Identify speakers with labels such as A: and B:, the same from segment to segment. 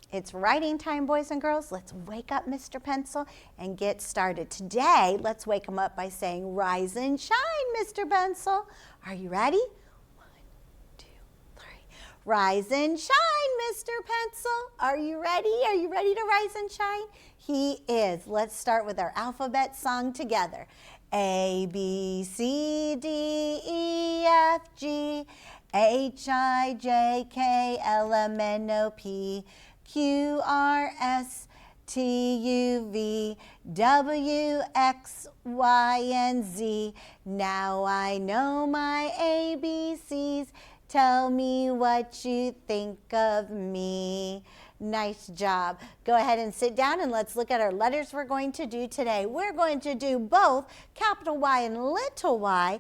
A: It's writing time, boys and girls. Let's wake up Mr. Pencil and get started. Today, let's wake him up by saying, rise and shine, Mr. Pencil. Are you ready? 1, 2, 3. Rise and shine, Mr. Pencil. Are you ready? Are you ready to rise and shine? He is. Let's start with our alphabet song together. A, B, C, D, E, F, G, H, I, J, K, L, M, N, O, P, Q, R, S, T, U, V, W, X, Y, and Z. Now I know my ABCs. Tell me what you think of me. Nice job. Go ahead and sit down and let's look at our letters we're going to do today. We're going to do both capital Y and little y,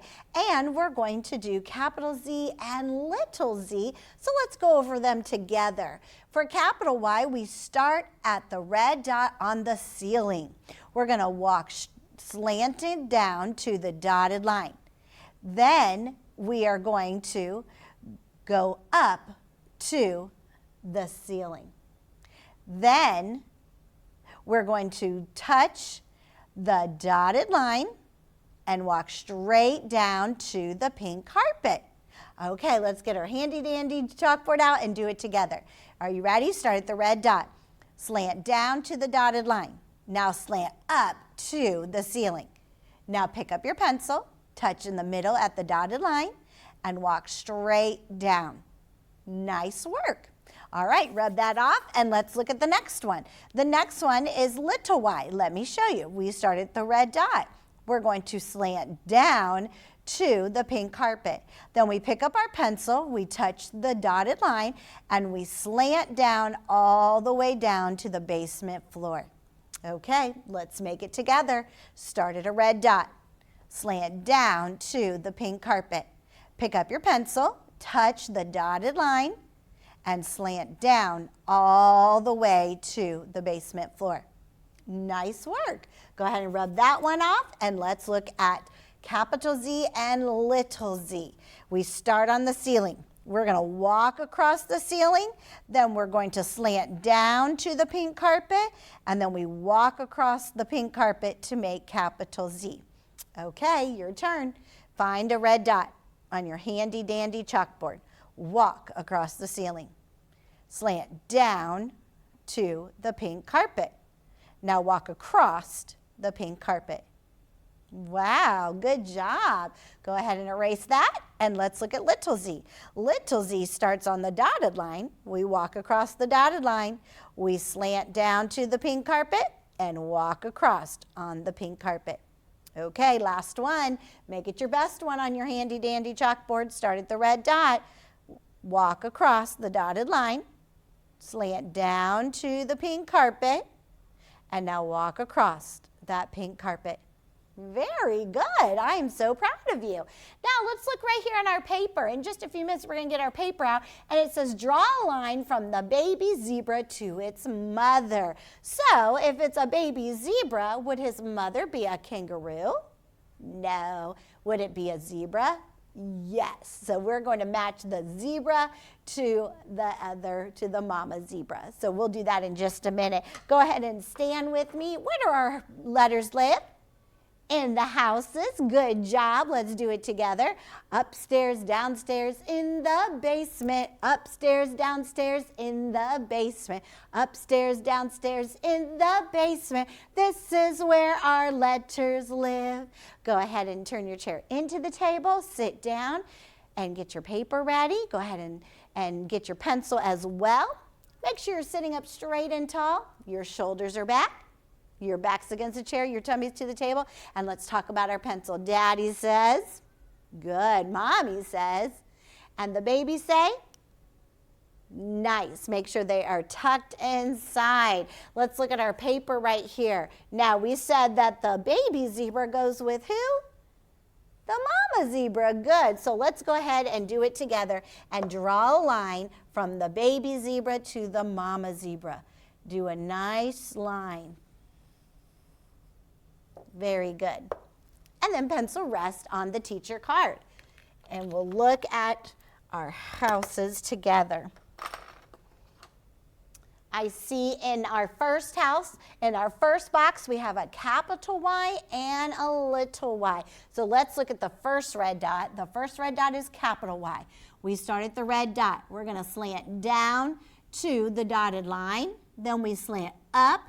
A: and we're going to do capital Z and little z. So let's go over them together. For capital Y, we start at the red dot on the ceiling. We're going to walk slanted down to the dotted line. Then we are going to go up to the ceiling. Then we're going to touch the dotted line and walk straight down to the pink carpet. Okay, let's get our handy dandy chalkboard out and do it together. Are you ready? Start at the red dot. Slant down to the dotted line. Now slant up to the ceiling. Now pick up your pencil, touch in the middle at the dotted line, and walk straight down. Nice work. All right, rub that off and let's look at the next one. The next one is little y. Let me show you. We start at the red dot. We're going to slant down to the pink carpet. Then we pick up our pencil, we touch the dotted line, and we slant down all the way down to the basement floor. Okay, let's make it together. Start at a red dot. Slant down to the pink carpet. Pick up your pencil, touch the dotted line, and slant down all the way to the basement floor. Nice work. Go ahead and rub that one off, and let's look at capital Z and little z. We start on the ceiling. We're going to walk across the ceiling, then we're going to slant down to the pink carpet, and then we walk across the pink carpet to make capital Z. Okay, your turn. Find a red dot on your handy dandy chalkboard. Walk across the ceiling. Slant down to the pink carpet. Now walk across the pink carpet. Wow, good job. Go ahead and erase that, and let's look at little z. Little z starts on the dotted line. We walk across the dotted line. We slant down to the pink carpet and walk across on the pink carpet. Okay, last one. Make it your best one on your handy dandy chalkboard. Start at the red dot. Walk across the dotted line. Slant down to the pink carpet. And now walk across that pink carpet. Very good. I am so proud of you. Now let's look right here on our paper. In just a few minutes, we're going to get our paper out, and it says draw a line from the baby zebra to its mother. So if it's a baby zebra, would his mother be a kangaroo? No. Would it be a zebra? Yes. So we're going to match the zebra to the mama zebra. So we'll do that in just a minute. Go ahead and stand with me. Where do our letters live? In the houses. Good job. Let's do it together. Upstairs, downstairs, in the basement. Upstairs, downstairs, in the basement. Upstairs, downstairs, in the basement. This is where our letters live. Go ahead and turn your chair into the table. Sit down and get your paper ready. Go ahead and get your pencil as well. Make sure you're sitting up straight and tall. Your shoulders are back. Your back's against the chair, your tummy's to the table, and let's talk about our pencil. Daddy says, good. Mommy says, and the baby say, nice. Make sure they are tucked inside. Let's look at our paper right here. Now, we said that the baby zebra goes with who? The mama zebra. Good. So let's go ahead and do it together and draw a line from the baby zebra to the mama zebra. Do a nice line. Very good. And then pencil rest on the teacher card. And we'll look at our houses together. I see in our first house, in our first box, we have a capital Y and a little y. So let's look at the first red dot. The first red dot is capital Y. We start at the red dot. We're going to slant down to the dotted line. Then we slant up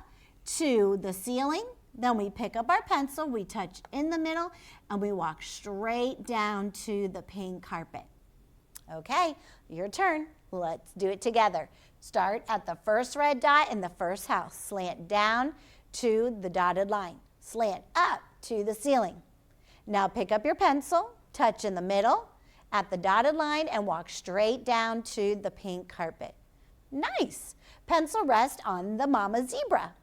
A: to the ceiling. Then we pick up our pencil, we touch in the middle, and we walk straight down to the pink carpet. Okay, your turn. Let's do it together. Start at the first red dot in the first house. Slant down to the dotted line. Slant up to the ceiling. Now pick up your pencil, touch in the middle at the dotted line, and walk straight down to the pink carpet. Nice. Pencil rest on the mama zebra.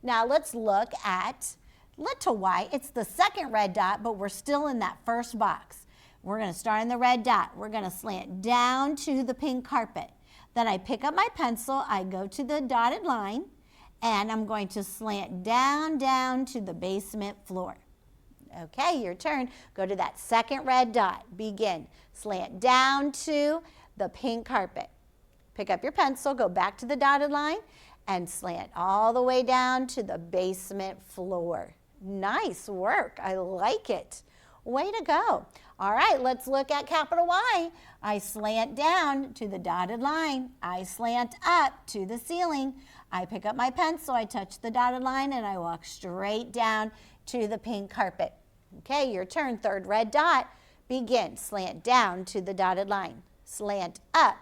A: Now let's look at little y. It's the second red dot, but we're still in that first box. We're going to start in the red dot. We're going to slant down to the pink carpet. Then I pick up my pencil, I go to the dotted line, and I'm going to slant down to the basement floor. Okay, your turn. Go to that second red dot. Begin. Slant down to the pink carpet. Pick up your pencil, go back to the dotted line, and slant all the way down to the basement floor. Nice work. I like it. Way to go. All right, let's look at capital Y. I slant down to the dotted line. I slant up to the ceiling. I pick up my pencil, I touch the dotted line, and I walk straight down to the pink carpet. Okay, your turn. Third red dot. Begin. Slant down to the dotted line. Slant up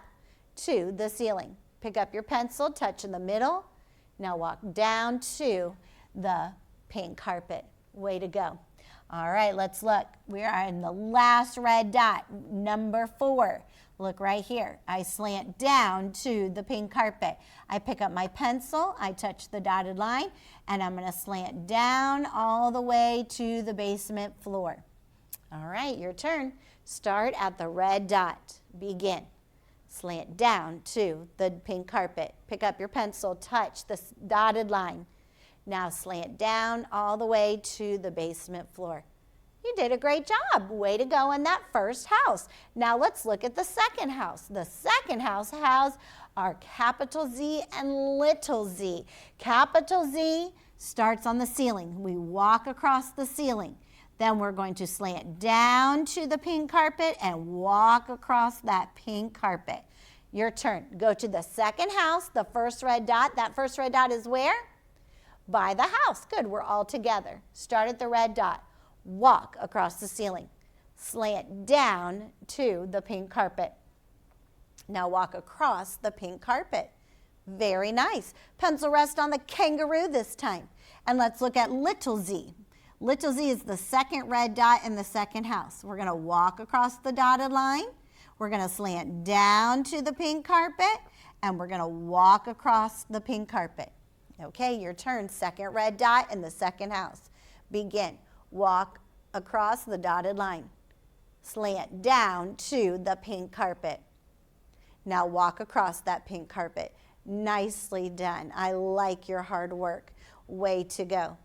A: to the ceiling. Pick up your pencil, touch in the middle. Now walk down to the pink carpet. Way to go. All right, let's look. We are in the last red dot, number 4. Look right here. I slant down to the pink carpet. I pick up my pencil, I touch the dotted line, and I'm going to slant down all the way to the basement floor. All right, your turn. Start at the red dot. Begin. Slant down to the pink carpet. Pick up your pencil, touch the dotted line. Now slant down all the way to the basement floor. You did a great job. Way to go in that first house. Now let's look at the second house. The second house has our capital Z and little z. Capital Z starts on the ceiling. We walk across the ceiling. Then we're going to slant down to the pink carpet and walk across that pink carpet. Your turn. Go to the second house, the first red dot. That first red dot is where? By the house. Good, we're all together. Start at the red dot. Walk across the ceiling. Slant down to the pink carpet. Now walk across the pink carpet. Very nice. Pencil rest on the kangaroo this time. And let's look at little z. Little z is the second red dot in the second house. We're going to walk across the dotted line. We're going to slant down to the pink carpet, and we're going to walk across the pink carpet. Okay, your turn. Second red dot in the second house. Begin. Walk across the dotted line. Slant down to the pink carpet. Now walk across that pink carpet. Nicely done. I like your hard work. Way to go.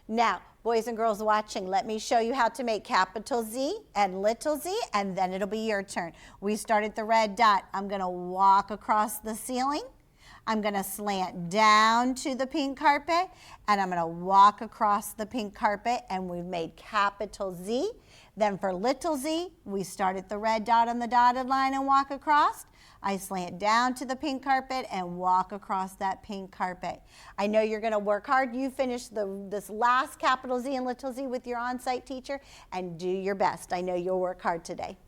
A: Now, boys and girls watching, let me show you how to make capital Z and little z, and then it'll be your turn. We start at the red dot. I'm going to walk across the ceiling. I'm going to slant down to the pink carpet, and I'm going to walk across the pink carpet, and we've made capital Z. Then for little z, we start at the red dot on the dotted line and walk across. I slant down to the pink carpet and walk across that pink carpet. I know you're going to work hard. You finish this last capital Z and little z with your on-site teacher, and do your best. I know you'll work hard today.